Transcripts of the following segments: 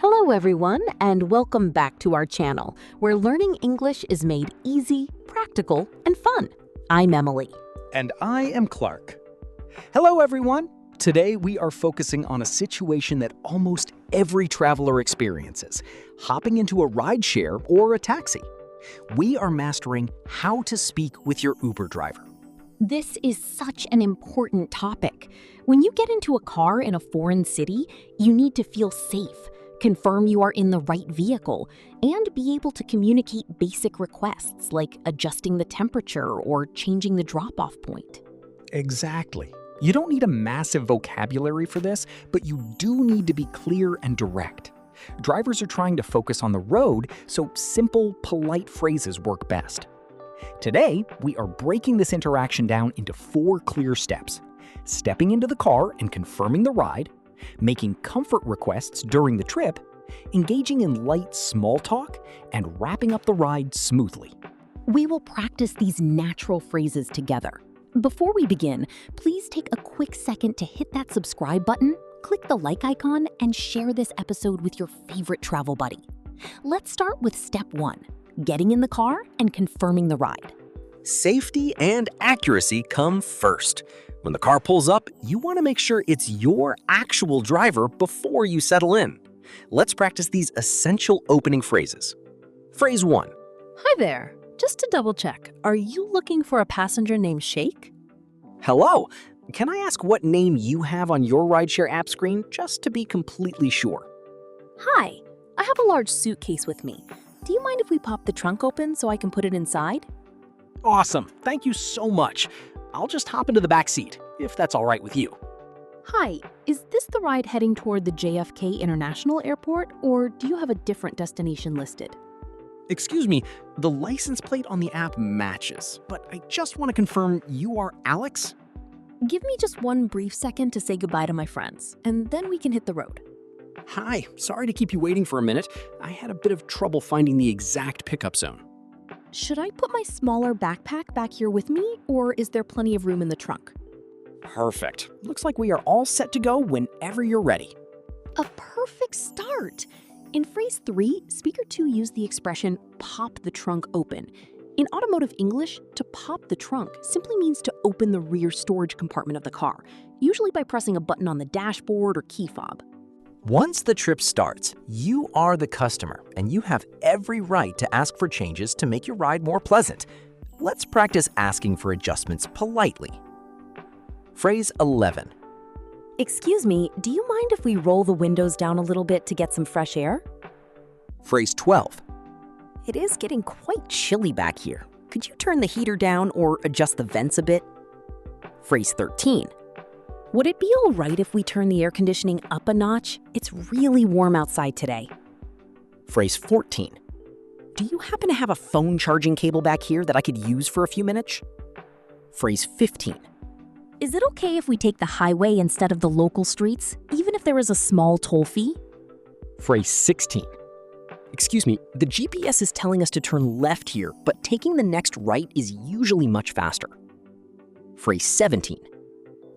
Hello everyone, and welcome back to our channel, where learning English is made easy, practical, and fun. I'm Emily. And I am Clark. Hello everyone! Today we are focusing on a situation that almost every traveler experiences, hopping into a rideshare or a taxi. We are mastering how to speak with your Uber driver. This is such an important topic. When you get into a car in a foreign city, you need to feel safe, confirm you are in the right vehicle, and be able to communicate basic requests like adjusting the temperature or changing the drop-off point. Exactly. You don't need a massive vocabulary for this, but you do need to be clear and direct. Drivers are trying to focus on the road, so simple, polite phrases work best. Today, we are breaking this interaction down into 4 clear steps: stepping into the car and confirming the ride, making comfort requests during the trip, engaging in light small talk, and wrapping up the ride smoothly. We will practice these natural phrases together. Before we begin, please take a quick second to hit that subscribe button, click the like icon, and share this episode with your favorite travel buddy. Let's start with step 1, getting in the car and confirming the ride. Safety and accuracy come first. When the car pulls up, you want to make sure it's your actual driver before you settle in. Let's practice these essential opening phrases. Phrase 1. Hi there. Just to double check, are you looking for a passenger named Sheikh? Hello. Can I ask what name you have on your rideshare app screen, just to be completely sure? Hi. I have a large suitcase with me. Do you mind if we pop the trunk open so I can put it inside? Awesome. Thank you so much. I'll just hop into the back seat, if that's all right with you. Hi. Is this the ride heading toward the JFK International Airport, or do you have a different destination listed? Excuse me, the license plate on the app matches, but I just want to confirm you are Alex? Give me just one brief second to say goodbye to my friends, and then we can hit the road. Hi, sorry to keep you waiting for a minute. I had a bit of trouble finding the exact pickup zone. Should I put my smaller backpack back here with me, or is there plenty of room in the trunk? Perfect. Looks like we are all set to go whenever you're ready. A perfect start! In phrase 3, speaker 2 used the expression pop the trunk open. In automotive English, to pop the trunk simply means to open the rear storage compartment of the car, usually by pressing a button on the dashboard or key fob. Once the trip starts, you are the customer, and you have every right to ask for changes to make your ride more pleasant. Let's practice asking for adjustments politely. Phrase 11. Excuse me, do you mind if we roll the windows down a little bit to get some fresh air? Phrase 12. It is getting quite chilly back here. Could you turn the heater down or adjust the vents a bit? Phrase 13. Would it be all right if we turn the air conditioning up a notch? It's really warm outside today. Phrase 14. Do you happen to have a phone charging cable back here that I could use for a few minutes? Phrase 15. Is it okay if we take the highway instead of the local streets, even if there is a small toll fee? Phrase 16. Excuse me, the GPS is telling us to turn left here, but taking the next right is usually much faster. Phrase 17.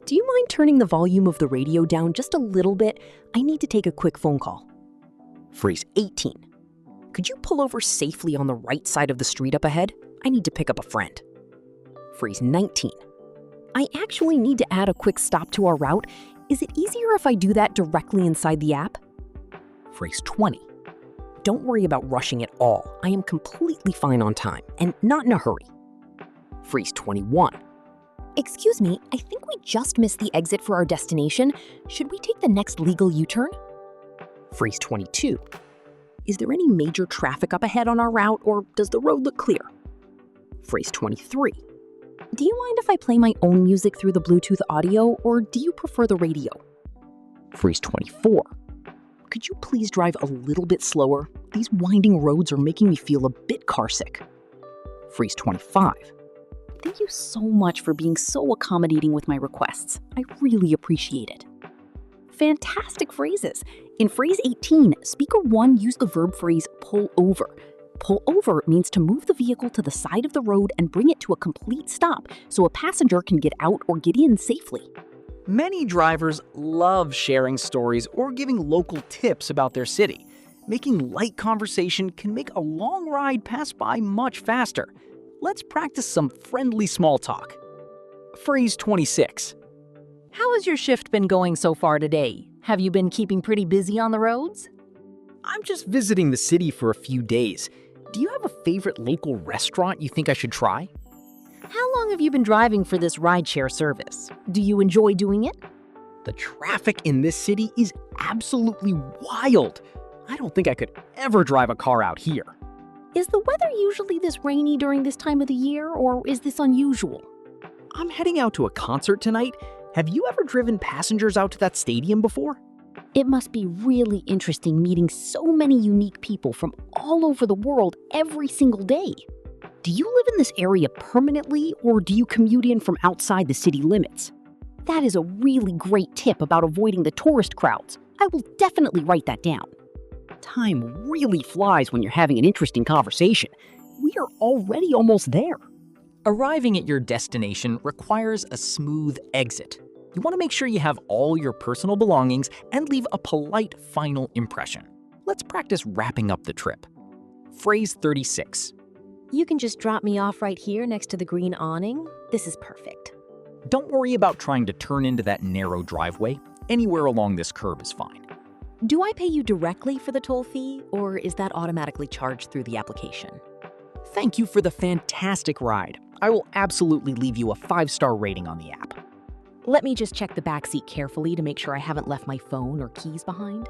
Do you mind turning the volume of the radio down just a little bit? I need to take a quick phone call. Phrase 18. Could you pull over safely on the right side of the street up ahead? I need to pick up a friend. Phrase 19. I actually need to add a quick stop to our route. Is it easier if I do that directly inside the app? Phrase 20. Don't worry about rushing at all. I am completely fine on time and not in a hurry. Phrase 21. Excuse me, I think we just missed the exit for our destination. Should we take the next legal U-turn? Phrase 22. Is there any major traffic up ahead on our route, or does the road look clear? Phrase 23. Do you mind if I play my own music through the Bluetooth audio, or do you prefer the radio? Phrase 24. Could you please drive a little bit slower? These winding roads are making me feel a bit carsick. Phrase 25. Thank you so much for being so accommodating with my requests. I really appreciate it. Fantastic phrases. In phrase 18, speaker 1 used the verb phrase pull over. Pull over means to move the vehicle to the side of the road and bring it to a complete stop so a passenger can get out or get in safely. Many drivers love sharing stories or giving local tips about their city. Making light conversation can make a long ride pass by much faster. Let's practice some friendly small talk. Phrase 26. How has your shift been going so far today? Have you been keeping pretty busy on the roads? I'm just visiting the city for a few days. Do you have a favorite local restaurant you think I should try? How long have you been driving for this rideshare service? Do you enjoy doing it? The traffic in this city is absolutely wild. I don't think I could ever drive a car out here. Is the weather usually this rainy during this time of the year, or is this unusual? I'm heading out to a concert tonight. Have you ever driven passengers out to that stadium before? It must be really interesting meeting so many unique people from all over the world every single day. Do you live in this area permanently, or do you commute in from outside the city limits? That is a really great tip about avoiding the tourist crowds. I will definitely write that down. Time really flies when you're having an interesting conversation. We are already almost there. Arriving at your destination requires a smooth exit. You want to make sure you have all your personal belongings and leave a polite final impression. Let's practice wrapping up the trip. Phrase 36. You can just drop me off right here next to the green awning. This is perfect. Don't worry about trying to turn into that narrow driveway. Anywhere along this curb is fine. Do I pay you directly for the toll fee, or is that automatically charged through the application? Thank you for the fantastic ride. I will absolutely leave you a 5-star rating on the app. Let me just check the back seat carefully to make sure I haven't left my phone or keys behind.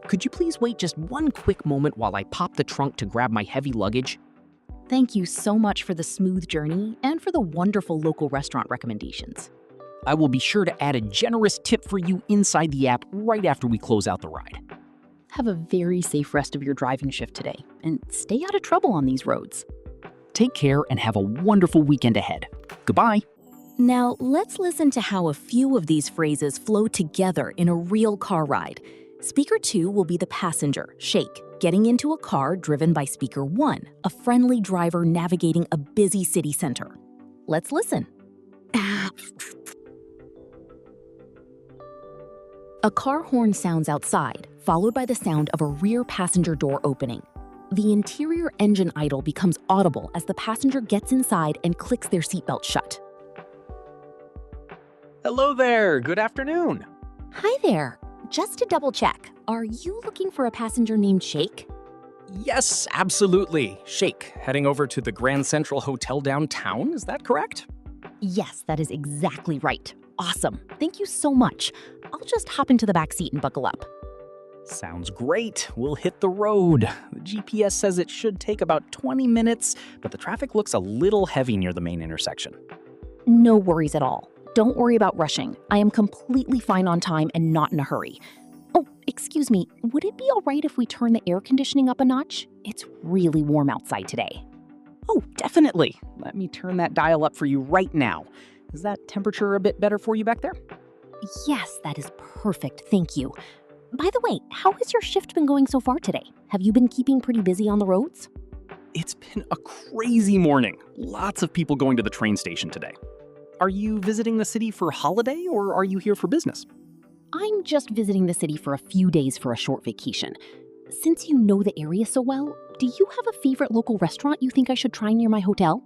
Could you please wait just one quick moment while I pop the trunk to grab my heavy luggage? Thank you so much for the smooth journey and for the wonderful local restaurant recommendations. I will be sure to add a generous tip for you inside the app right after we close out the ride. Have a very safe rest of your driving shift today, and stay out of trouble on these roads. Take care and have a wonderful weekend ahead. Goodbye. Now, let's listen to how a few of these phrases flow together in a real car ride. Speaker 2 will be the passenger, Shake, getting into a car driven by Speaker 1, a friendly driver navigating a busy city center. Let's listen. A car horn sounds outside, followed by the sound of a rear passenger door opening. The interior engine idle becomes audible as the passenger gets inside and clicks their seatbelt shut. Hello there. Good afternoon. Hi there. Just to double check, are you looking for a passenger named Shake? Yes, absolutely. Shake, heading over to the Grand Central Hotel downtown. Is that correct? Yes, that is exactly right. Awesome. Thank you so much. I'll just hop into the back seat and buckle up. Sounds great. We'll hit the road. The GPS says it should take about 20 minutes, but the traffic looks a little heavy near the main intersection. No worries at all. Don't worry about rushing. I am completely fine on time and not in a hurry. Oh, excuse me, would it be all right if we turn the air conditioning up a notch? It's really warm outside today. Oh, definitely. Let me turn that dial up for you right now. Is that temperature a bit better for you back there? Yes, that is perfect, thank you. By the way, how has your shift been going so far today? Have you been keeping pretty busy on the roads? It's been a crazy morning. Lots of people going to the train station today. Are you visiting the city for holiday or are you here for business? I'm just visiting the city for a few days for a short vacation. Since you know the area so well, do you have a favorite local restaurant you think I should try near my hotel?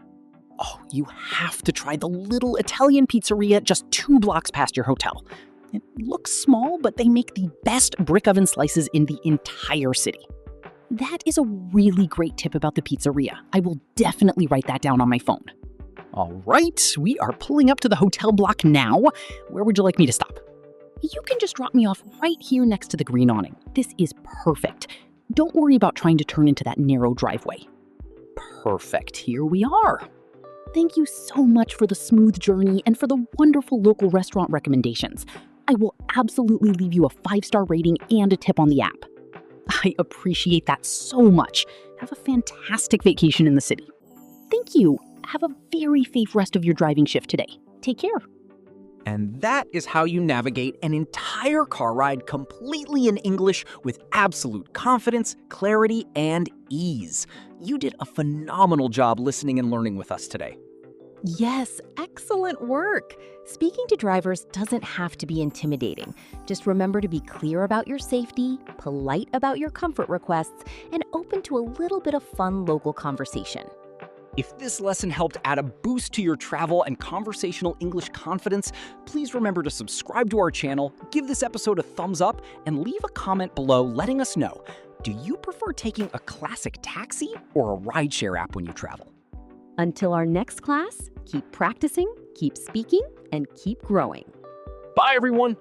Oh, you have to try the little Italian pizzeria just 2 blocks past your hotel. It looks small, but they make the best brick oven slices in the entire city. That is a really great tip about the pizzeria. I will definitely write that down on my phone. All right, we are pulling up to the hotel block now. Where would you like me to stop? You can just drop me off right here next to the green awning. This is perfect. Don't worry about trying to turn into that narrow driveway. Perfect, here we are. Thank you so much for the smooth journey and for the wonderful local restaurant recommendations. I will absolutely leave you a 5-star rating and a tip on the app. I appreciate that so much. Have a fantastic vacation in the city. Thank you. Have a very safe rest of your driving shift today. Take care. And that is how you navigate an entire car ride completely in English with absolute confidence, clarity, and ease. You did a phenomenal job listening and learning with us today. Yes, excellent work. Speaking to drivers doesn't have to be intimidating. Just remember to be clear about your safety, polite about your comfort requests, and open to a little bit of fun local conversation. If this lesson helped add a boost to your travel and conversational English confidence, please remember to subscribe to our channel, give this episode a thumbs up, and leave a comment below letting us know, do you prefer taking a classic taxi or a rideshare app when you travel? Until our next class, keep practicing, keep speaking, and keep growing. Bye, everyone!